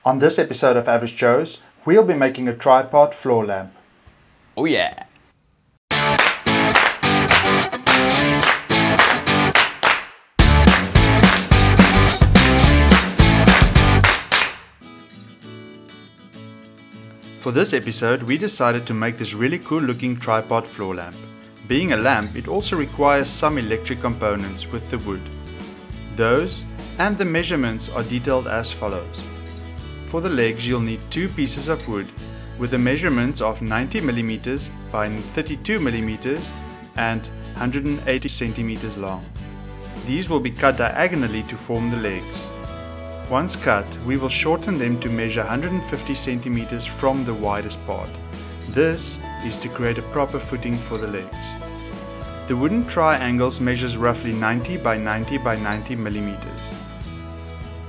On this episode of Average Joes, we'll be making a tripod floor lamp. Oh yeah! For this episode, we decided to make this really cool looking tripod floor lamp. Being a lamp, it also requires some electric components with the wood. Those and the measurements are detailed as follows. For the legs, you'll need 2 pieces of wood with the measurements of 90 mm by 32 mm and 180 cm long. These will be cut diagonally to form the legs. Once cut, we will shorten them to measure 150 cm from the widest part. This is to create a proper footing for the legs. The wooden triangles measures roughly 90 by 90 by 90 mm.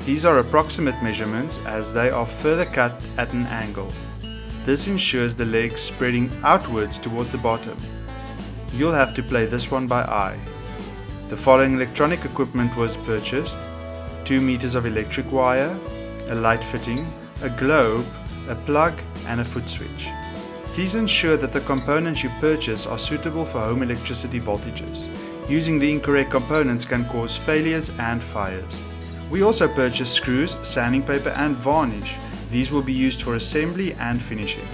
These are approximate measurements as they are further cut at an angle. This ensures the legs spreading outwards toward the bottom. You'll have to play this one by eye. The following electronic equipment was purchased: 2 meters of electric wire, a light fitting, a globe, a plug and a foot switch. Please ensure that the components you purchase are suitable for home electricity voltages. Using the incorrect components can cause failures and fires. We also purchased screws, sanding paper and varnish. These will be used for assembly and finishing.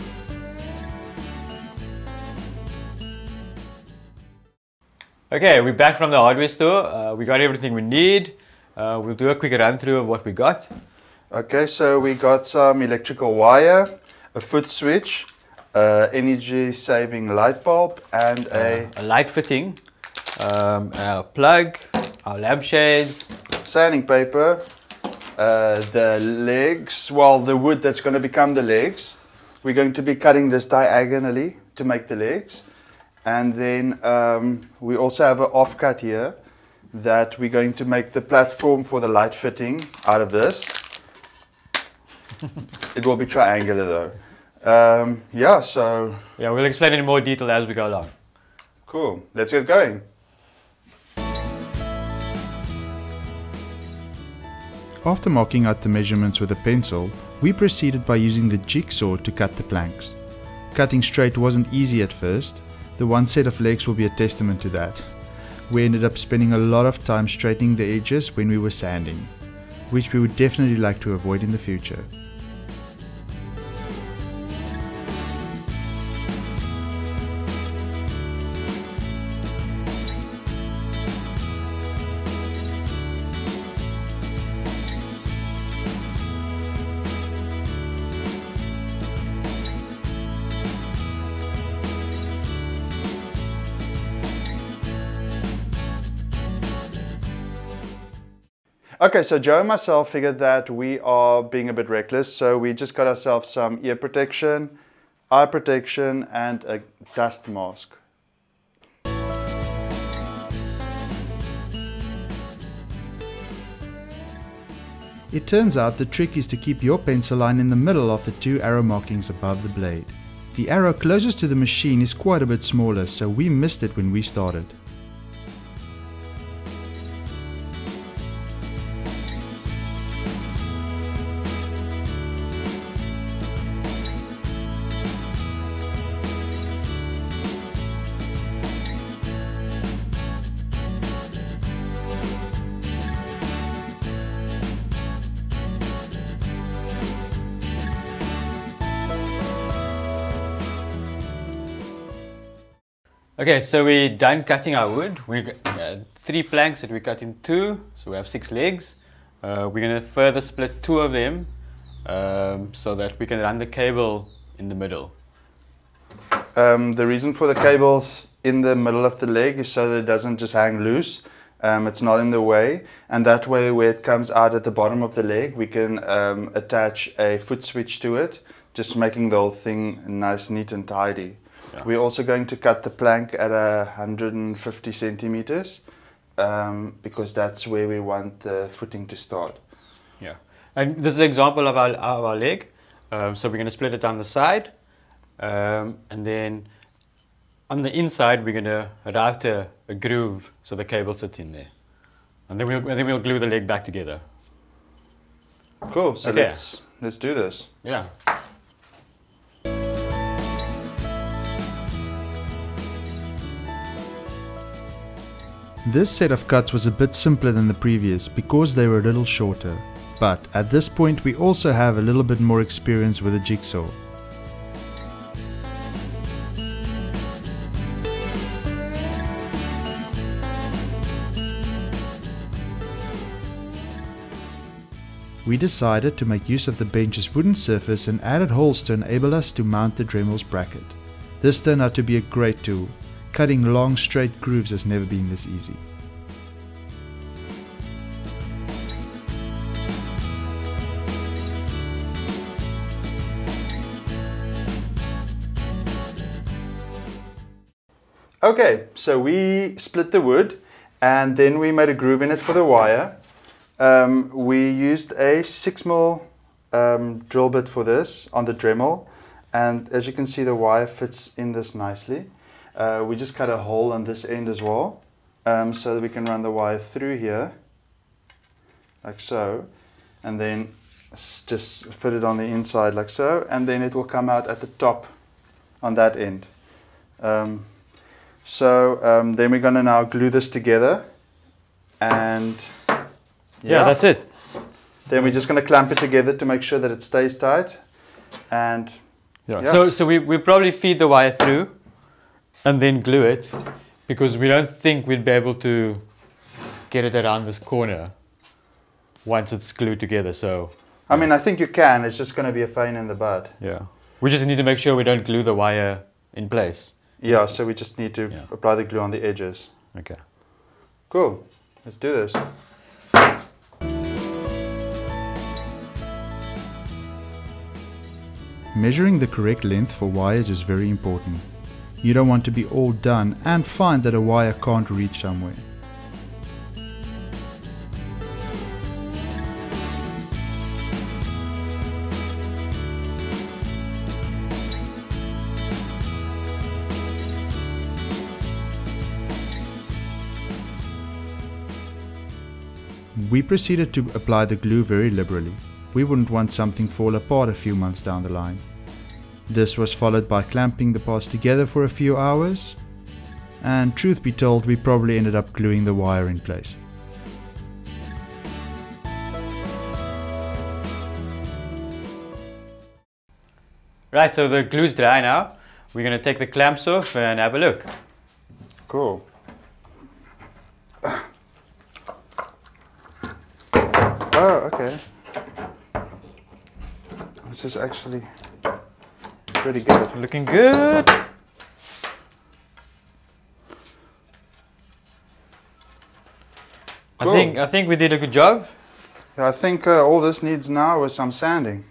Okay, we're back from the hardware store. We got everything we need. We'll do a quick run through of what we got. Okay, so we got some electrical wire, a foot switch, energy saving light bulb and a light fitting, a plug, our lampshades, sanding paper, the legs, well, the wood that's going to become the legs. We're going to be cutting this diagonally to make the legs. And then we also have an offcut here that we're going to make the platform for the light fitting out of this. It will be triangular though. Yeah, we'll explain in more detail as we go along. Cool, let's get going. After marking out the measurements with a pencil, we proceeded by using the jigsaw to cut the planks. Cutting straight wasn't easy at first. The one set of legs will be a testament to that. We ended up spending a lot of time straightening the edges when we were sanding, which we would definitely like to avoid in the future. Okay, so Joe and myself figured that we are being a bit reckless, so we just got ourselves some ear protection, eye protection and a dust mask. It turns out the trick is to keep your pencil line in the middle of the 2 arrow markings above the blade. The arrow closest to the machine is quite a bit smaller, so we missed it when we started. Okay, so we're done cutting our wood. We got 3 planks that we cut in 2, so we have 6 legs. We're going to further split 2 of them so that we can run the cable in the middle. The reason for the cable in the middle of the leg is so that it doesn't just hang loose. It's not in the way, and that way where it comes out at the bottom of the leg we can attach a foot switch to it, just making the whole thing nice, neat and tidy. Yeah. We're also going to cut the plank at 150 centimeters because that's where we want the footing to start. Yeah, and this is an example of our leg. So we're going to split it down the side, and then on the inside we're going to route a groove so the cable sits in there, and then we'll glue the leg back together. Cool. So okay. let's do this. Yeah. This set of cuts was a bit simpler than the previous because they were a little shorter, but at this point we also have a little bit more experience with a jigsaw. We decided to make use of the bench's wooden surface and added holes to enable us to mount the Dremel's bracket. This turned out to be a great tool. Cutting long straight grooves has never been this easy. Okay, so we split the wood and then we made a groove in it for the wire. We used a 6mm drill bit for this on the Dremel, and as you can see the wire fits in this nicely. We just cut a hole on this end as well, so that we can run the wire through here like so, and then just fit it on the inside like so, and then it will come out at the top on that end. Then we're going to now glue this together, and yeah, that's it. Then we're just going to clamp it together to make sure that it stays tight. And yeah. So we probably feed the wire through and then glue it, because we don't think we'd be able to get it around this corner once it's glued together. So I mean, I think you can, it's just going to be a pain in the butt. Yeah, we just need to make sure we don't glue the wire in place. Yeah, so we just need to apply the glue on the edges. Okay, cool, let's do this. Measuring the correct length for wires is very important. You don't want to be all done and find that a wire can't reach somewhere. We proceeded to apply the glue very liberally. We wouldn't want something fall apart a few months down the line. This was followed by clamping the parts together for a few hours, and truth be told, we probably ended up gluing the wire in place. Right, so the glue's dry now. We're going to take the clamps off and have a look. Cool. Oh, okay. This is actually pretty good. Looking good. Cool. I think we did a good job. I think all this needs now is some sanding.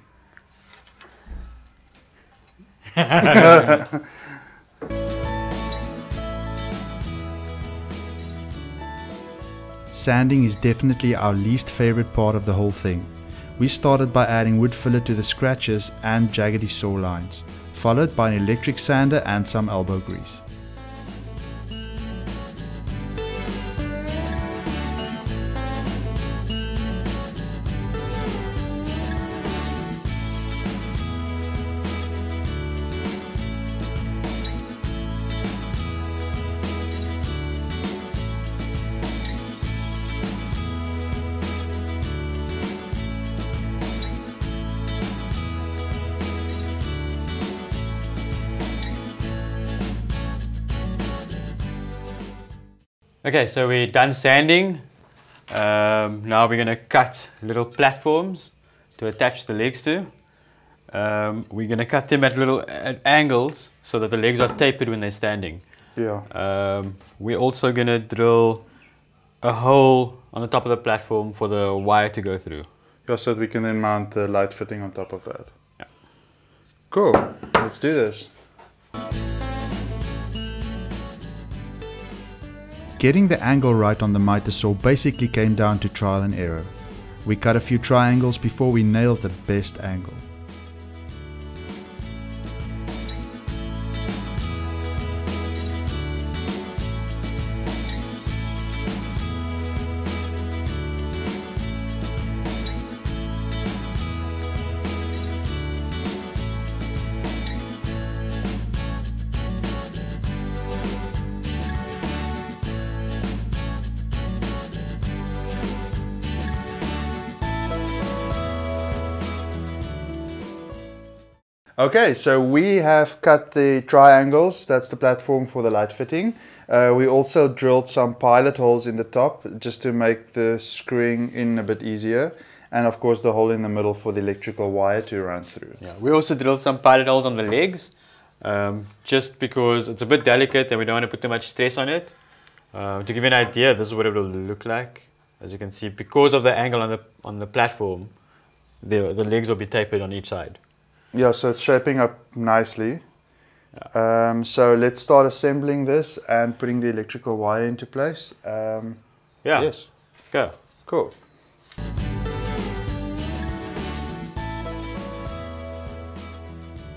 Sanding is definitely our least favorite part of the whole thing. We started by adding wood filler to the scratches and jaggedy saw lines, followed by an electric sander and some elbow grease. Okay, so we're done sanding. Now we're going to cut little platforms to attach the legs to. We're going to cut them at angles so that the legs are tapered when they're standing. Yeah. We're also going to drill a hole on the top of the platform for the wire to go through. Yeah, so that we can then mount the light fitting on top of that. Yeah. Cool, let's do this. Getting the angle right on the miter saw basically came down to trial and error. We cut a few triangles before we nailed the best angle. Okay, so we have cut the triangles. That's the platform for the light fitting. We also drilled some pilot holes in the top just to make the screwing in a bit easier. And of course the hole in the middle for the electrical wire to run through. Yeah, we also drilled some pilot holes on the legs, just because it's a bit delicate and we don't want to put too much stress on it. To give you an idea, this is what it will look like. As you can see, because of the angle on the platform, the legs will be tapered on each side. Yeah, so it's shaping up nicely. Yeah. So let's start assembling this and putting the electrical wire into place. Yeah. Yes. Let's go. Cool.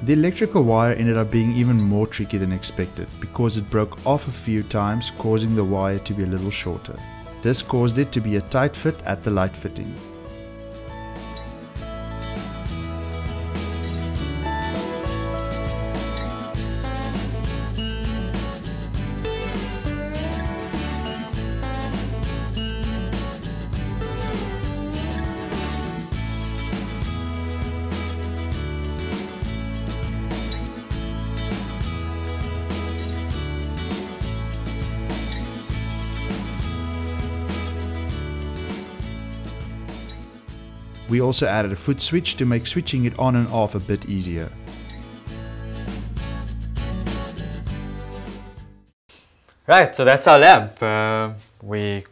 The electrical wire ended up being even more tricky than expected because it broke off a few times, causing the wire to be a little shorter. This caused it to be a tight fit at the light fitting. We also added a foot switch to make switching it on and off a bit easier. Right, so that's our lamp. We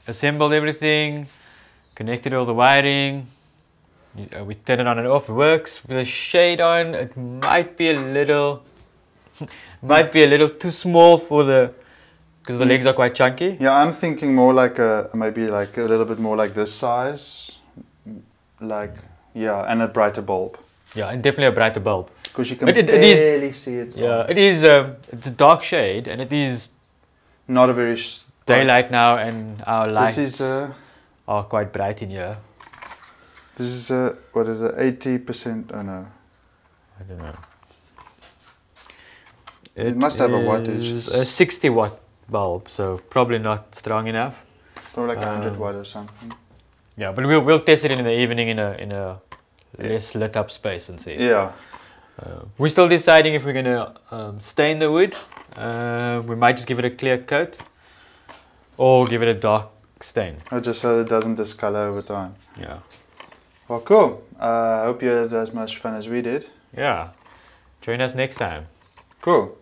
assembled everything, connected all the wiring, we turn it on and off, it works. With the shade on, it might be a little too small for because the legs are quite chunky. Yeah, I'm thinking more like maybe like a little bit more like this size. Like, yeah, and a brighter bulb. Yeah, and definitely a brighter bulb. Because you can barely see it. Yeah, it is. It's a dark shade, and it is not a very daylight now, and our lights are quite bright in here. This is what is it? 80%? Oh no, I don't know. It must have a wattage. It's a 60 watt bulb, so probably not strong enough. Probably like 100 watt or something. Yeah, but we'll test it in the evening in a less lit up space and see. Yeah. We're still deciding if we're gonna stain the wood. We might just give it a clear coat, or give it a dark stain. Or just so it doesn't discolor over time. Yeah. Well, cool. I hope you had as much fun as we did. Yeah. Join us next time. Cool.